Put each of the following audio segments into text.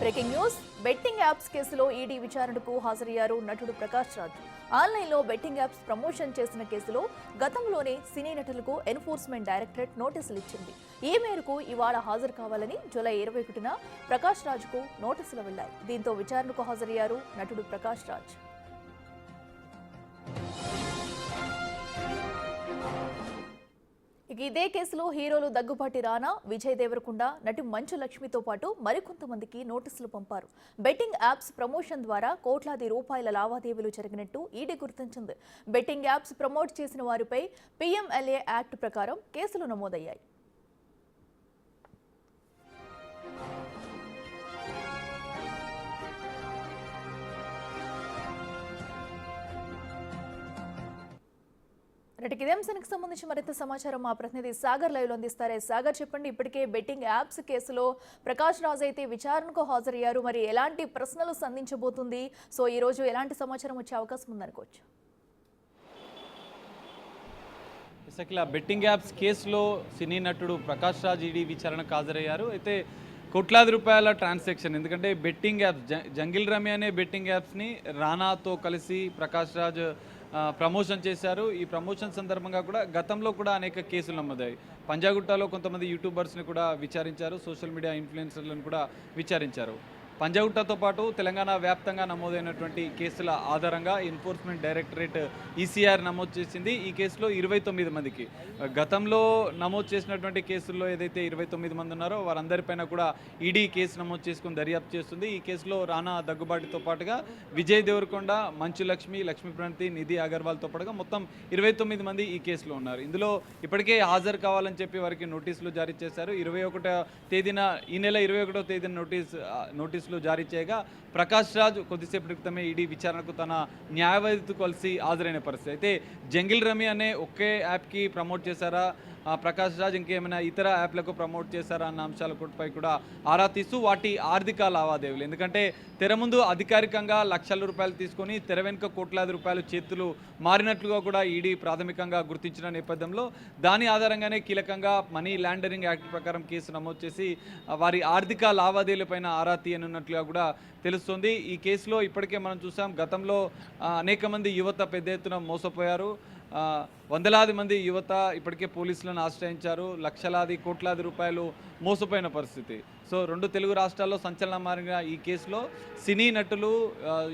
Breaking news betting apps కేసులో ED విచారణకు హాజరయ్యారు నటుడు ప్రకాష్ రాజ్. ఆన్లైన్లో బెట్టింగ్ యాప్స్ ప్రమోషన్ చేసిన కేసులో గతంలోనే సినీ నటులకు ఎన్ఫోర్స్మెంట్ డైరెక్టరేట్ నోటీసులు ఇచ్చింది. ఈ మేరకు ఇవాళ హాజరు కావాలని జూలై 21న ప్రకాష్ రాజ్కు నోటీసులు వెళ్లాయి. దీంతో విచారణకు హాజరయ్యారు నటుడు ప్రకాష్ రాజ్. ఇదే కేసులో హీరోలు దగ్గుబాటి రానా, విజయ్ దేవరకొండ, నటి మంచు లక్ష్మితో పాటు మరికొంతమందికి నోటీసులు పంపారు. బెట్టింగ్ యాప్స్ ప్రమోషన్ ద్వారా కోట్లాది రూపాయల లావాదేవీలు జరిగినట్టు ఈడీ గుర్తించింది. బెట్టింగ్ యాప్స్ ప్రమోట్ చేసిన వారిపై పీఎంఎల్ఏ యాక్ట్ ప్రకారం కేసులు నమోదయ్యాయి. ఇదే అంశానికి సంబంధించి మరింత సమాచారం మా ప్రతినిధి సాగర్ లైవ్ లో అందిస్తారు. సాగర్, చెప్పండి, ఇప్పటికే బెట్టింగ్ యాప్స్ కేసులో ప్రకాష్ రాజ్ అయితే విచారణకు హాజరయ్యారు. మరి ఎలాంటి ప్రశ్నలు సంధించబోతుంది? సో ఈ రోజు ఎలాంటి సమాచారం వచ్చే అవకాశం ఉందనుకోవచ్చు? బెట్టింగ్ యాప్స్ కేసులో సినీ నటుడు ప్రకాష్ రాజ్ ఈడీ విచారణకు హాజరయ్యారు. అయితే కోట్లాది రూపాయల ట్రాన్సాక్షన్, ఎందుకంటే బెట్టింగ్ యాప్స్ జంగిల్ రమి అనే బెట్టింగ్ యాప్స్ని రానాతో కలిసి ప్రకాష్ రాజ్ ప్రమోషన్ చేశారు. ఈ ప్రమోషన్ సందర్భంగా కూడా గతంలో కూడా అనేక కేసులు నమోదాయి. పంజాగుట్టలో కొంతమంది యూట్యూబర్స్ని కూడా విచారించారు, సోషల్ మీడియా ఇన్ఫ్లుయెన్సర్లను కూడా విచారించారు. పంజాగుట్టతో పాటు తెలంగాణ వ్యాప్తంగా నమోదైనటువంటి కేసుల ఆధారంగా ఎన్ఫోర్స్మెంట్ డైరెక్టరేట్ ఈసీఆర్ నమోదు చేసింది. ఈ కేసులో 29 మందికి, గతంలో నమోదు చేసినటువంటి కేసుల్లో ఏదైతే 29 మంది ఉన్నారో వారందరిపైన కూడా ఈడీ కేసు నమోదు చేసుకుని దర్యాప్తు చేస్తుంది. ఈ కేసులో రానా, దగ్గుబాటితో పాటుగా విజయ్ దేవరకొండ, మంచు లక్ష్మి, లక్ష్మీ ప్రణతి, నిధి అగర్వాల్తో పాటుగా మొత్తం 29 మంది ఈ కేసులో ఉన్నారు. ఇందులో ఇప్పటికే హాజరు కావాలని చెప్పి వారికి నోటీసులు జారీ చేశారు. 21వ తేదీన, ఈ నెల 21వ తేదీన నోటీసులు జారీ చేయగా ప్రకాష్ రాజ్ కొద్దిసేపటి క్రితమే ఈడీ విచారణకు తన న్యాయవాదితో కలిసి హాజరైన పరిస్థితి. అయితే జంగిల్ రమి అనే ఒకే యాప్కి ప్రమోట్ చేశారా, ప్రకాష్ రాజ్ ఇంకేమైనా ఇతర యాప్లకు ప్రమోట్ చేశారా అన్న అంశాలపై కూడా ఆరా తీస్తూ వాటి ఆర్థిక లావాదేవీలు, ఎందుకంటే తెర ముందు అధికారికంగా లక్షల రూపాయలు తీసుకొని తెర వెనుక కోట్లాది రూపాయలు చేతులు మారినట్లుగా కూడా ఈడీ ప్రాథమికంగా గుర్తించిన నేపథ్యంలో దాని ఆధారంగానే కీలకంగా మనీ లాండరింగ్ యాక్ట్ ప్రకారం కేసు నమోదు చేసి వారి ఆర్థిక లావాదేవీలపైన ఆరా తీయనున్నట్లుగా కూడా తెలుస్తుంది. ఈ కేసులో ఇప్పటికే మనం చూసాం, గతంలో అనేక మంది యువత పెద్ద ఎత్తున మోసపోయారు. వందలాది మంది యువత ఇప్పటికే పోలీసులను ఆశ్రయించారు. లక్షలాది కోట్లాది రూపాయలు మోసపోయిన పరిస్థితి. సో 2 తెలుగు రాష్ట్రాల్లో సంచలనం మారిన ఈ కేసులో సినీ నటులు,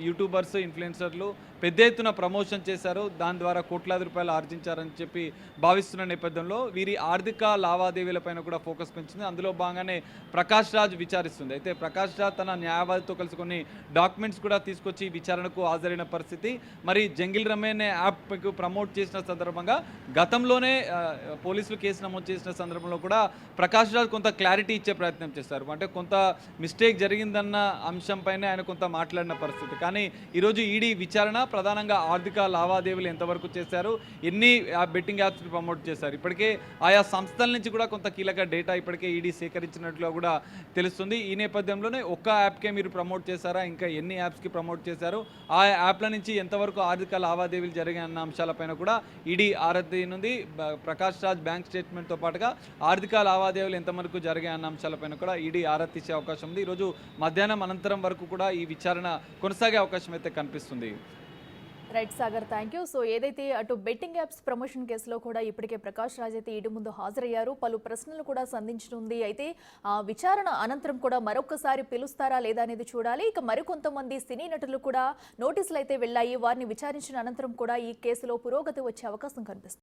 యూట్యూబర్స్, ఇన్ఫ్లుయెన్సర్లు పెద్ద ఎత్తున ప్రమోషన్ చేశారు. దాని ద్వారా కోట్లాది రూపాయలు ఆర్జించారని చెప్పి భావిస్తున్న నేపథ్యంలో వీరి ఆర్థిక లావాదేవీలపైన కూడా ఫోకస్ పెంచింది. అందులో భాగంగానే ప్రకాష్ రాజ్ విచారిస్తుంది. అయితే ప్రకాష్ రాజ్ తన న్యాయవాదితో కలిసి కొన్ని డాక్యుమెంట్స్ కూడా తీసుకొచ్చి విచారణకు హాజరైన పరిస్థితి. మరి జంగిల్ రమి అనే యాప్కు ప్రమోట్ చేసిన సందర్భంగా గతంలోనే పోలీసులు కేసు నమోదు చేసిన సందర్భంలో కూడా ప్రకాష్ రాజ్ కొంత క్లారిటీ ఇచ్చే ప్రయత్నం చేస్తారు. అంటే కొంత మిస్టేక్ జరిగిందన్న అంశంపైనే ఆయన కొంత మాట్లాడిన పరిస్థితి. కానీ ఈరోజు ఈడీ విచారణ ప్రధానంగా ఆర్థిక లావాదేవీలు ఎంతవరకు చేశారు, ఎన్ని బెట్టింగ్ యాప్స్ని ప్రమోట్ చేశారు, ఇప్పటికే ఆయా సంస్థల నుంచి కూడా కొంత కీలక డేటా ఇప్పటికే ఈడీ సేకరించినట్లుగా కూడా తెలుస్తుంది. ఈ నేపథ్యంలోనే ఒక్క యాప్కే మీరు ప్రమోట్ చేశారా, ఇంకా ఎన్ని యాప్స్కి ప్రమోట్ చేశారు, ఆ యాప్ల నుంచి ఎంతవరకు ఆర్థిక లావాదేవీలు జరిగాయన్న అంశాలపైన కూడా ఈడీ ఆరా తీయనుంది. ప్రకాష్ రాజ్ బ్యాంక్ స్టేట్మెంట్తో పాటుగా ఆర్థిక లావాదేవీలు ఎంతవరకు జరిగాయన్న అంశాలపైన కూడా ఈడీ ఆరా తీసే అవకాశం ఉంది. ఈరోజు మధ్యాహ్నం అనంతరం వరకు కూడా ఈ విచారణ కొనసాగే అవకాశం అయితే కనిపిస్తుంది. Right Sagar, thank you. So ఏదైతే అటు బెట్టింగ్ యాప్స్ ప్రమోషన్ కేసులో కూడా ఇప్పటికే ప్రకాష్ రాజ్ అయితే ఈడీ ముందు హాజరయ్యారు. పలు ప్రశ్నలు కూడా సంధించనుంది. అయితే విచారణ అనంతరం కూడా మరొకసారి పిలుస్తారా లేదా అనేది చూడాలి. ఇక మరికొంతమంది సినీ నటులు కూడా నోటీసులు అయితే వెళ్ళాయి. వారిని విచారించిన అనంతరం కూడా ఈ కేసులో పురోగతి వచ్చే అవకాశం కనిపిస్తుంది.